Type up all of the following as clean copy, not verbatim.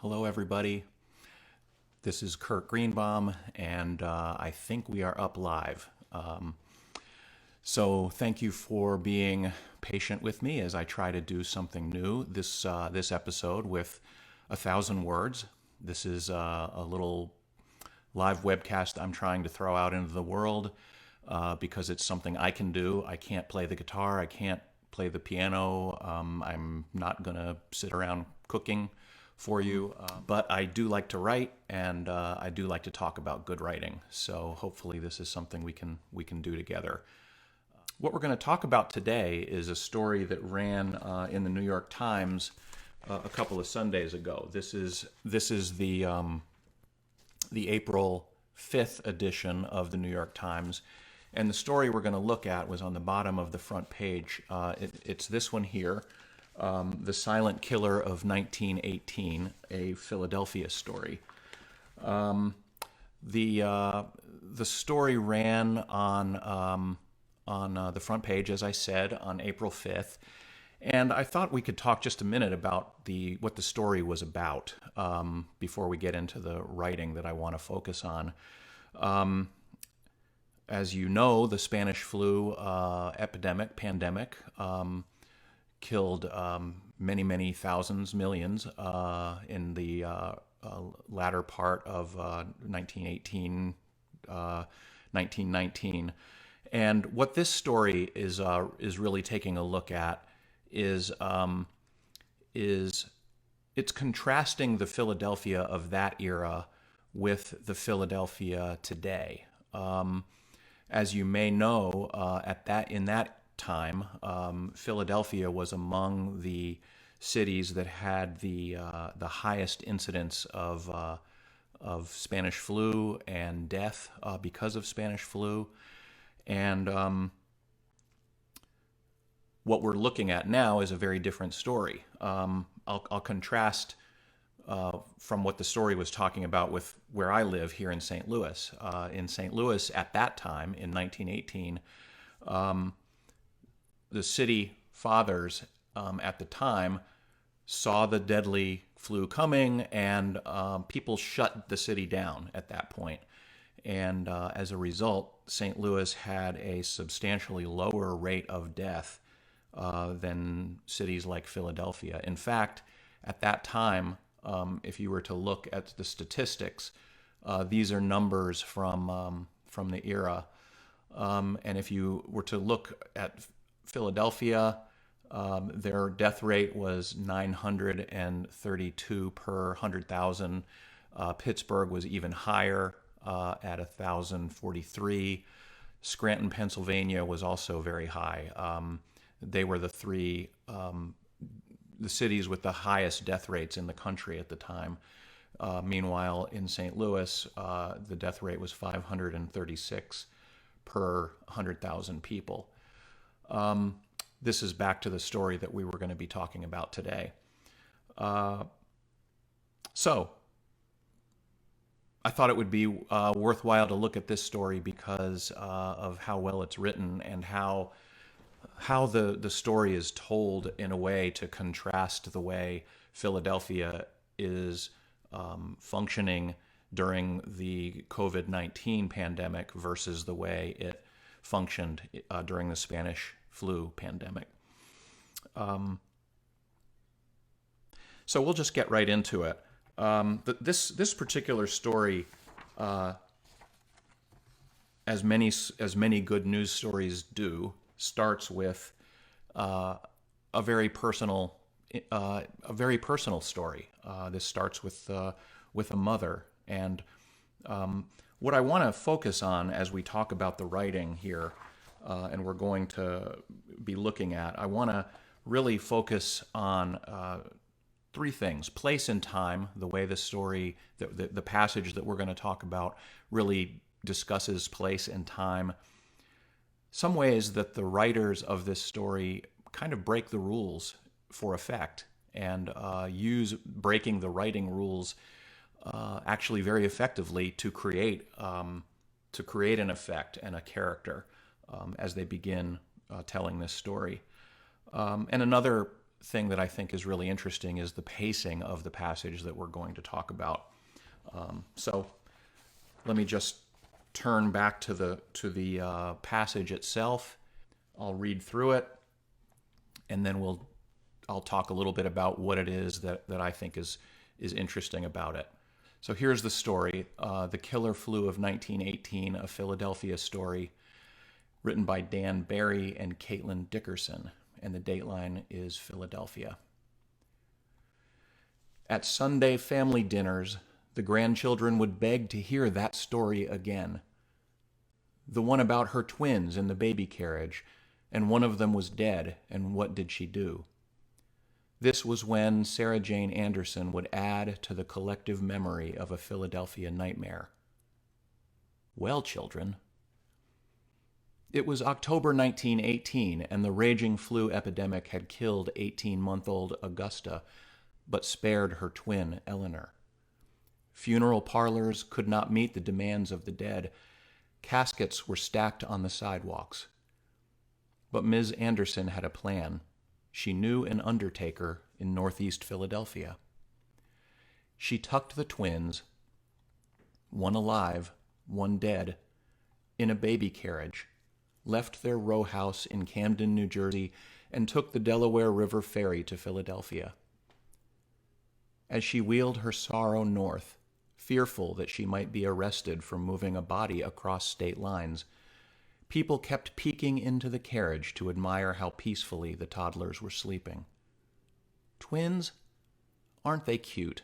Hello, everybody. This is Kurt Greenbaum, and I think we are up live. So thank you for being patient with me as I try to do something new this episode with 1,000 words. This is a little live webcast I'm trying to throw out into the world because it's something I can do. I can't play the guitar. I can't play the piano. I'm not going to sit around cooking for you, but I do like to write, and I do like to talk about good writing. So hopefully this is something we can do together. What we're going to talk about today is a story that ran in the New York Times a couple of Sundays ago. This is the April 5th edition of the New York Times, and the story we're going to look at was on the bottom of the front page. It's this one here. The Silent Killer of 1918, a Philadelphia story. The story ran on the front page, as I said, on April 5th, and I thought we could talk just a minute about what the story was about before we get into the writing that I want to focus on. As you know, the Spanish flu pandemic, killed many thousands, millions in the latter part of 1919. And what this story is really taking a look at is it's contrasting the Philadelphia of that era with the Philadelphia today. As you may know, in that time, Philadelphia was among the cities that had the highest incidence of Spanish flu and death because of Spanish flu. And what we're looking at now is a very different story. I'll contrast from what the story was talking about with where I live here in St. Louis. In St. Louis at that time, in 1918, the city fathers at the time saw the deadly flu coming, and people shut the city down at that point. And as a result, St. Louis had a substantially lower rate of death than cities like Philadelphia. In fact, at that time, if you were to look at the statistics, these are numbers from the era. And if you were to look at Philadelphia, their death rate was 932 per 100,000. Pittsburgh was even higher at 1,043. Scranton, Pennsylvania was also very high. They were the cities with the highest death rates in the country at the time. Meanwhile, in St. Louis, the death rate was 536 per 100,000 people. This is back to the story that we were going to be talking about today. So, I thought it would be worthwhile to look at this story because of how well it's written and how the story is told in a way to contrast the way Philadelphia is functioning during the COVID-19 pandemic versus the way it functioned during the Spanish flu pandemic. So we'll just get right into it. This particular story, as many good news stories do, starts with a very personal story. This starts with a mother, and what I want to focus on as we talk about the writing here, and we're going to be looking at, I want to really focus on three things: place and time, the way the story, the passage that we're going to talk about really discusses place and time. Some ways that the writers of this story kind of break the rules for effect and use breaking the writing rules actually very effectively to create an effect and a character as they begin telling this story. And another thing that I think is really interesting is the pacing of the passage that we're going to talk about. So let me just turn back to the passage itself. I'll read through it, and then I'll talk a little bit about what it is that I think is interesting about it. So here's the story, The Killer Flu of 1918, a Philadelphia story, written by Dan Barry and Caitlin Dickerson, and the dateline is Philadelphia. At Sunday family dinners, the grandchildren would beg to hear that story again. The one about her twins in the baby carriage, and one of them was dead, and what did she do? This was when Sarah Jane Anderson would add to the collective memory of a Philadelphia nightmare. Well, children. It was October 1918, and the raging flu epidemic had killed 18-month-old Augusta, but spared her twin, Eleanor. Funeral parlors could not meet the demands of the dead. Caskets were stacked on the sidewalks. But Ms. Anderson had a plan. She knew an undertaker in northeast Philadelphia. She tucked the twins, one alive, one dead, in a baby carriage, left their row house in Camden, New Jersey, and took the Delaware River ferry to Philadelphia. As she wheeled her sorrow north, fearful that she might be arrested for moving a body across state lines, people kept peeking into the carriage to admire how peacefully the toddlers were sleeping. Twins? Aren't they cute?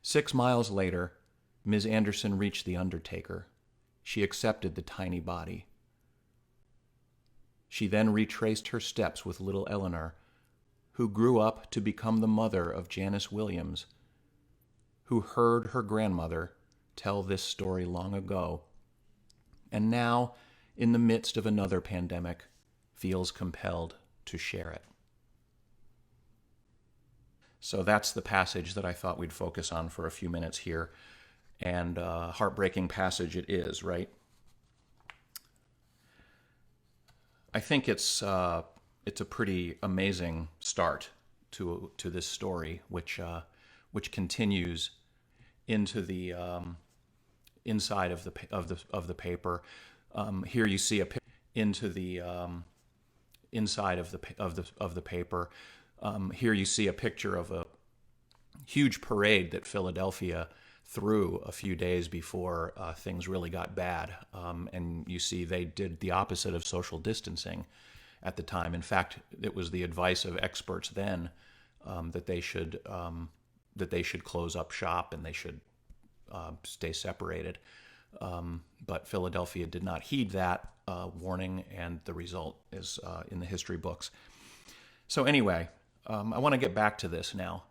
6 miles later, Ms. Anderson reached the undertaker. She accepted the tiny body. She then retraced her steps with little Eleanor, who grew up to become the mother of Janice Williams, who heard her grandmother tell this story long ago, and now, in the midst of another pandemic, feels compelled to share it. So that's the passage that I thought we'd focus on for a few minutes here, and heartbreaking passage it is, right? I think it's a pretty amazing start to this story, which continues into the inside of the paper. Here you see into the inside of the paper. Here you see a picture of a huge parade that Philadelphia threw a few days before things really got bad. And you see they did the opposite of social distancing at the time. In fact, it was the advice of experts then that they should close up shop and they should stay separated. But Philadelphia did not heed that warning, and the result is in the history books. So anyway, I want to get back to this now.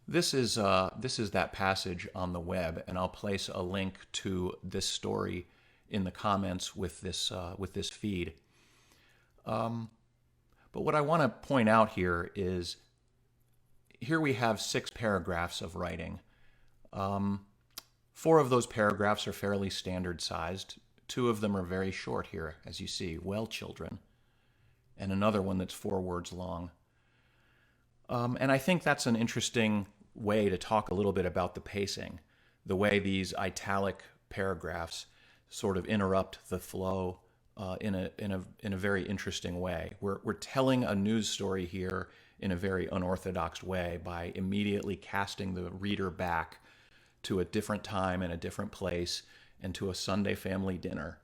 This is that passage on the web, and I'll place a link to this story in the comments with this feed. But what I want to point out here is, here we have 6 paragraphs of writing. 4 of those paragraphs are fairly standard sized. 2 of them are very short here, as you see, well, children, and another one that's 4 words long. And I think that's an interesting way to talk a little bit about the pacing, the way these italic paragraphs sort of interrupt the flow in a very interesting way. We're telling a news story here in a very unorthodox way by immediately casting the reader back to a different time and a different place and to a Sunday family dinner.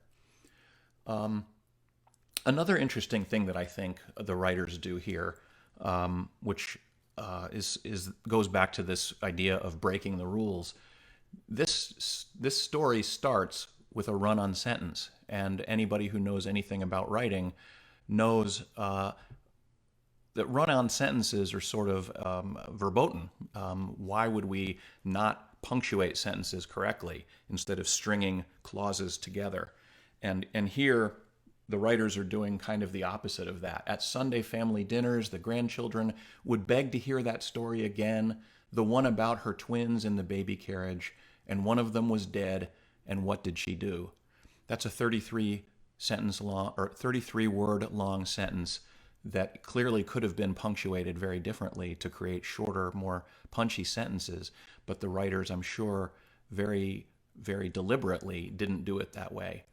Another interesting thing that I think the writers do here, which goes back to this idea of breaking the rules. This story starts with a run-on sentence, and anybody who knows anything about writing knows that run-on sentences are sort of verboten. Why would we not punctuate sentences correctly instead of stringing clauses together? And here, the writers are doing kind of the opposite of that. At Sunday family dinners, the grandchildren would beg to hear that story again, the one about her twins in the baby carriage, and one of them was dead, and what did she do? That's a 33 sentence long or 33 word long sentence that clearly could have been punctuated very differently to create shorter, more punchy sentences. But the writers, I'm sure, very, very deliberately didn't do it that way.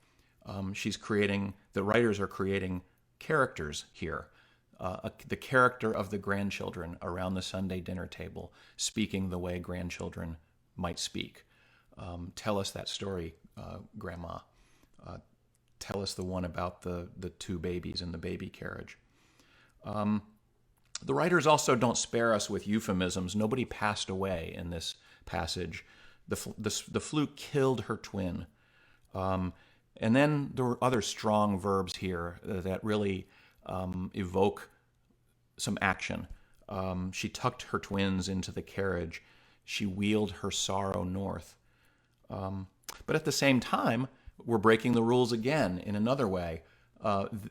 The writers are creating characters here. The character of the grandchildren around the Sunday dinner table, speaking the way grandchildren might speak. Tell us that story, Grandma. Tell us the one about the two babies in the baby carriage. The writers also don't spare us with euphemisms. Nobody passed away in this passage. The flu killed her twin. And then there were other strong verbs here that really evoke some action. She tucked her twins into the carriage. She wheeled her sorrow north. But at the same time, we're breaking the rules again in another way.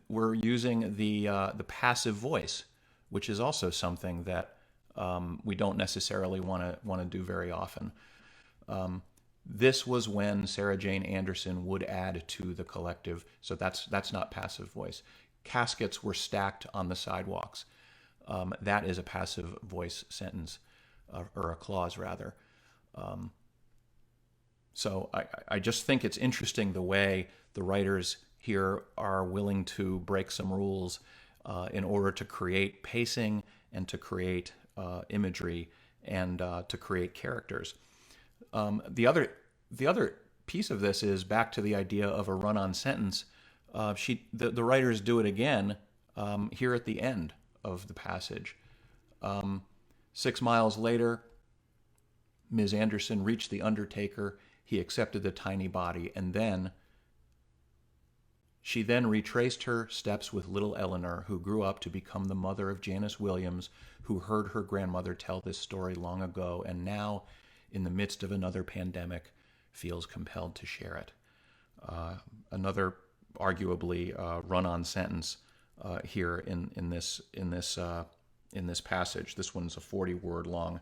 We're using the passive voice, which is also something that we don't necessarily want to do very often. This was when Sarah Jane Anderson would add to the collective, so that's not passive voice. Caskets were stacked on the sidewalks. That is a passive voice sentence, or a clause rather. So I just think it's interesting the way the writers here are willing to break some rules in order to create pacing and to create imagery and to create characters. The other piece of this is back to the idea of a run-on sentence. The writers do it again here at the end of the passage. 6 miles later, Ms. Anderson reached the undertaker. He accepted the tiny body, and she then retraced her steps with little Eleanor, who grew up to become the mother of Janice Williams, who heard her grandmother tell this story long ago, and now, in the midst of another pandemic, feels compelled to share it. Another arguably run-on sentence here in this passage. This one's a 40-word long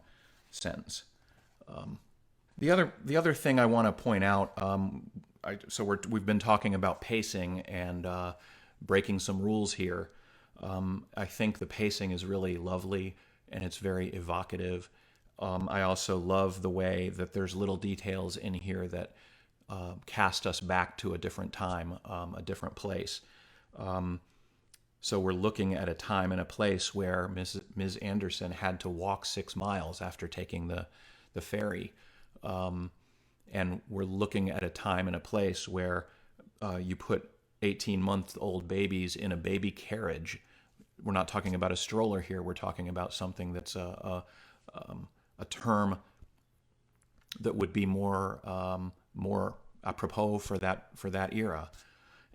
sentence. The other thing I want to point out, we've been talking about pacing and breaking some rules here. I think the pacing is really lovely and it's very evocative. I also love the way that there's little details in here that cast us back to a different time, a different place. So we're looking at a time and a place where Ms. Anderson had to walk 6 miles after taking the ferry. And we're looking at a time and a place where you put 18-month-old babies in a baby carriage. We're not talking about a stroller here. We're talking about something that's a term that would be more apropos for that era.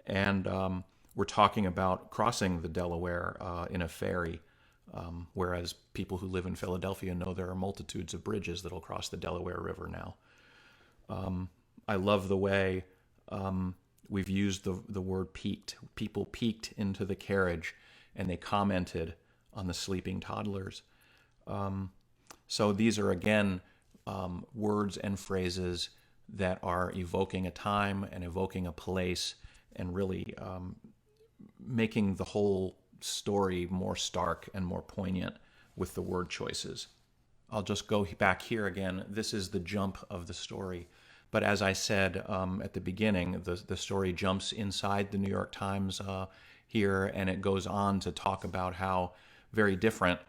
And we're talking about crossing the Delaware in a ferry, whereas people who live in Philadelphia know there are multitudes of bridges that'll cross the Delaware River now. I love the way we've used the word peeked. People peeked into the carriage and they commented on the sleeping toddlers. So these are, again, words and phrases that are evoking a time and evoking a place and really making the whole story more stark and more poignant with the word choices. I'll just go back here again. This is the jump of the story. But as I said at the beginning, the story jumps inside the New York Times here, and it goes on to talk about how very different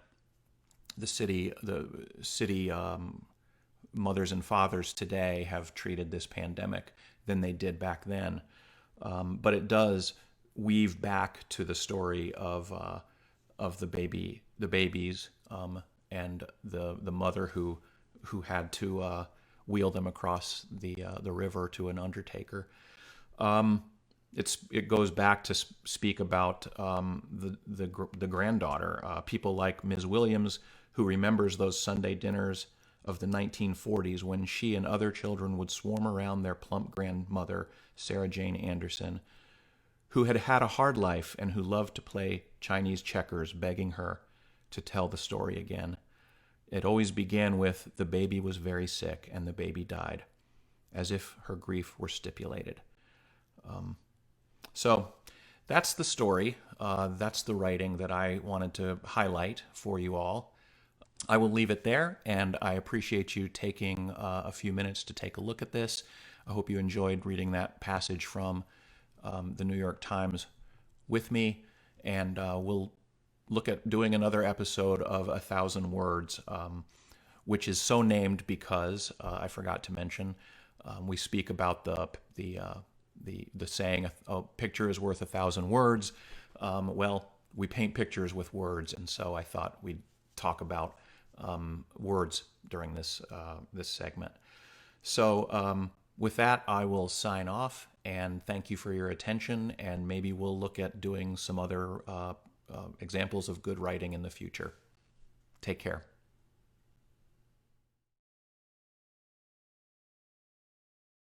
the city mothers and fathers today have treated this pandemic than they did back then. But it does weave back to the story of the babies and the mother who had to wheel them across the river to an undertaker. It goes back to speak about the granddaughter, people like Ms. Williams, who remembers those Sunday dinners of the 1940s when she and other children would swarm around their plump grandmother, Sarah Jane Anderson, who had had a hard life and who loved to play Chinese checkers, begging her to tell the story again. It always began with, the baby was very sick and the baby died, as if her grief were stipulated. So that's the story. That's the writing that I wanted to highlight for you all. I will leave it there, and I appreciate you taking a few minutes to take a look at this. I hope you enjoyed reading that passage from the New York Times with me, and we'll look at doing another episode of 1,000 Words, which is so named because I forgot to mention we speak about the saying a picture is worth 1,000 words. Well, we paint pictures with words, and so I thought we'd talk about words during this segment. So with that, I will sign off and thank you for your attention. And maybe we'll look at doing some other examples of good writing in the future. Take care.